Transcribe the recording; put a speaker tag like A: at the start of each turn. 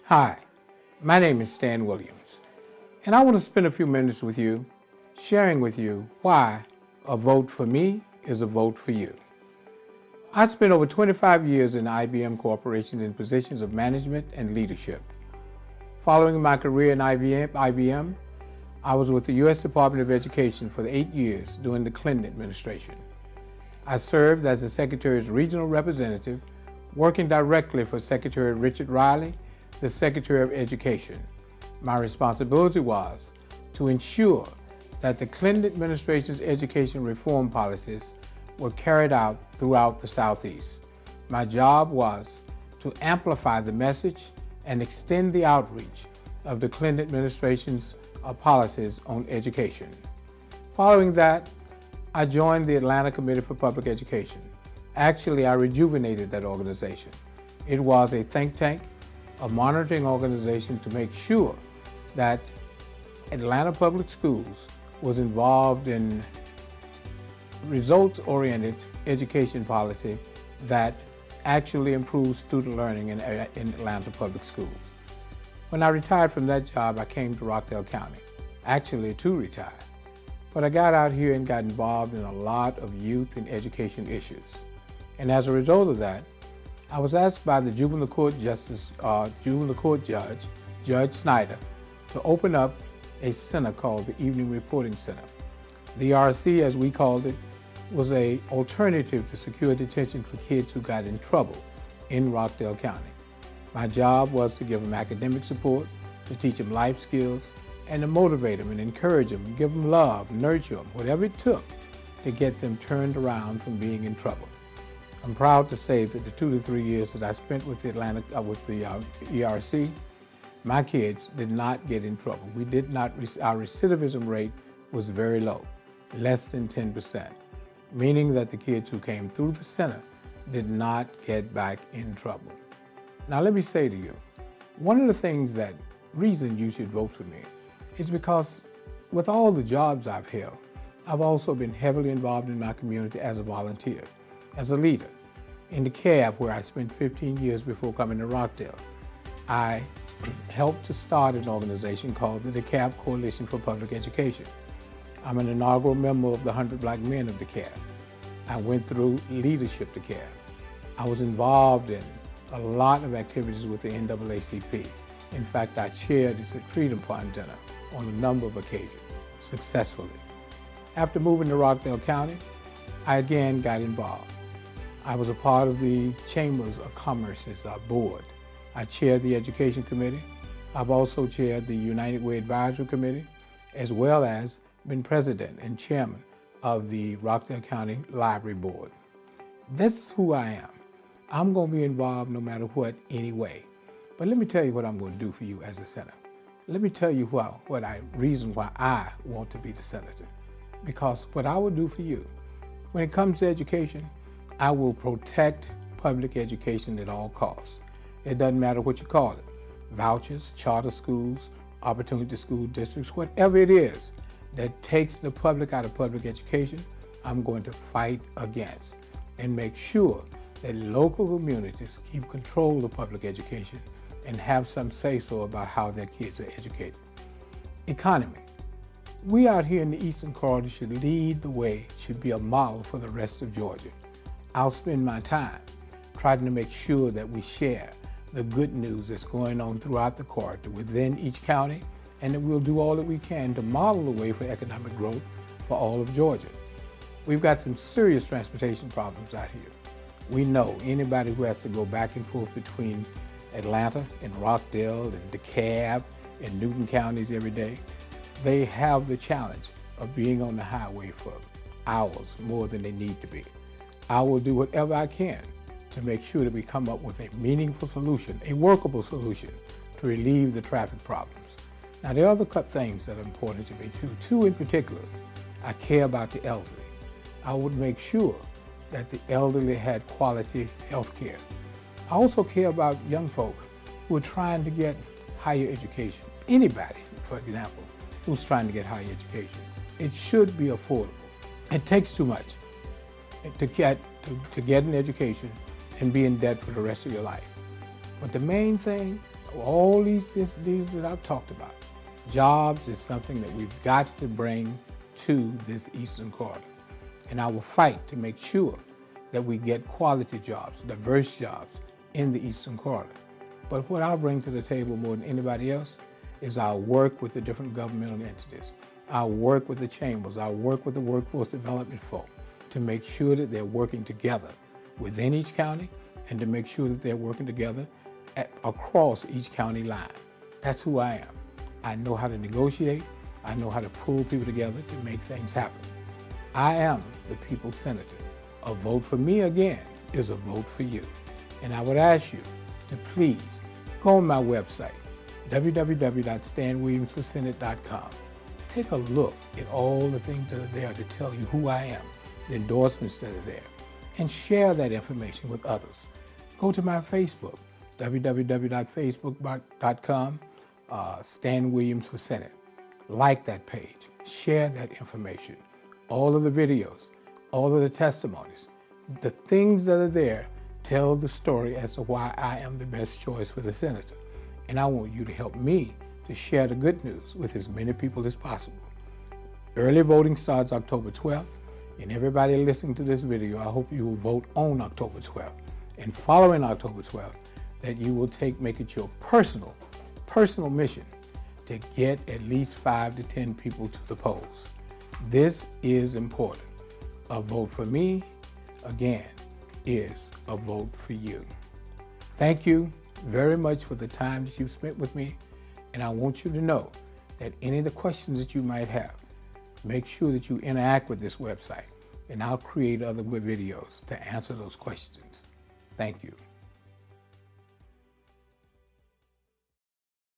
A: Hi, my name is Stan Williams, and I want to spend a few minutes with you sharing with you why a vote for me is a vote for you. I spent over 25 years in IBM Corporation in positions of management and leadership. Following my career in IBM, I was with the U.S. Department of Education for 8 years during the Clinton administration. I served as the Secretary's regional representative, working directly for Secretary Richard Riley, the Secretary of Education. My responsibility was to ensure that the Clinton administration's education reform policies were carried out throughout the Southeast. My job was to amplify the message and extend the outreach of the Clinton administration's policies on education. Following that, I joined the Atlanta Committee for Public Education. Actually, I rejuvenated that organization. It was a think tank, a monitoring organization to make sure that Atlanta Public Schools was involved in results-oriented education policy that actually improves student learning in Atlanta Public Schools. When I retired from that job, I came to Rockdale County, actually to retire. But I got out here and got involved in a lot of youth and education issues. And as a result of that, I was asked by the juvenile court judge, Judge Snyder, to open up a center called the Evening Reporting Center. The ERC, as we called it, was an alternative to secure detention for kids who got in trouble in Rockdale County. My job was to give them academic support, to teach them life skills, and to motivate them and encourage them, and give them love, nurture them, whatever it took to get them turned around from being in trouble. I'm proud to say that the 2 to 3 years that I spent with the ERC, my kids did not get in trouble. Our recidivism rate was very low, less than 10%, meaning that the kids who came through the center did not get back in trouble. Now let me say to you, one of the reason you should vote for me is because with all the jobs I've held, I've also been heavily involved in my community as a volunteer, as a leader. In DeKalb, where I spent 15 years before coming to Rockdale, I helped to start an organization called the DeKalb Coalition for Public Education. I'm an inaugural member of the 100 Black Men of DeKalb. I went through Leadership DeKalb. I was involved in a lot of activities with the NAACP. In fact, I chaired the Freedom Fund dinner on a number of occasions, successfully. After moving to Rockdale County, I again got involved. I was a part of the Chambers of Commerce's board. I chaired the Education Committee. I've also chaired the United Way Advisory Committee, as well as been president and chairman of the Rockdale County Library Board. That's who I am. I'm going to be involved no matter what, anyway. But let me tell you what I'm going to do for you as a senator. Let me tell you reason why I want to be the senator. Because what I will do for you, when it comes to education, I will protect public education at all costs. It doesn't matter what you call it, vouchers, charter schools, opportunity school districts, whatever it is that takes the public out of public education, I'm going to fight against and make sure that local communities keep control of public education and have some say-so about how their kids are educated. Economy. We out here in the Eastern Corridor should lead the way, should be a model for the rest of Georgia. I'll spend my time trying to make sure that we share the good news that's going on throughout the corridor within each county, and that we'll do all that we can to model the way for economic growth for all of Georgia. We've got some serious transportation problems out here. We know anybody who has to go back and forth between Atlanta and Rockdale and DeKalb and Newton counties every day, they have the challenge of being on the highway for hours more than they need to be. I will do whatever I can to make sure that we come up with a meaningful solution, a workable solution to relieve the traffic problems. Now, there are other things that are important to me too. Two in particular, I care about the elderly. I would make sure that the elderly had quality health care. I also care about young folk who are trying to get higher education. Anybody, for example, who's trying to get higher education. It should be affordable. It takes too much to get an education and be in debt for the rest of your life. But the main thing All these that I've talked about. Jobs is something that we've got to bring to this Eastern Corridor. And I will fight to make sure that we get quality jobs, diverse jobs in the Eastern Corridor. But what I'll bring to the table more than anybody else is our work with the different governmental entities, our work with the chambers, our work with the workforce development folk to make sure that they're working together within each county and to make sure that they're working together across each county line. That's who I am. I know how to negotiate. I know how to pull people together to make things happen. I am the people's senator. A vote for me, again, is a vote for you. And I would ask you to please go on my website, www.stanwilliamsforsenate.com. Take a look at all the things that are there to tell you who I am, the endorsements that are there, and share that information with others. Go to my Facebook, www.facebook.com, Stan Williams for Senate. Like that page, share that information, all of the videos, all of the testimonies, the things that are there tell the story as to why I am the best choice for the senator. And I want you to help me to share the good news with as many people as possible. Early voting starts October 12th, and everybody listening to this video, I hope you will vote on October 12th. And following October 12th, that you will make it your personal mission to get at least 5 to 10 people to the polls. This is important. A vote for me, again, is a vote for you. Thank you very much for the time that you've spent with me, and I want you to know that any of the questions that you might have, make sure that you interact with this website, and I'll create other videos to answer those questions. Thank you.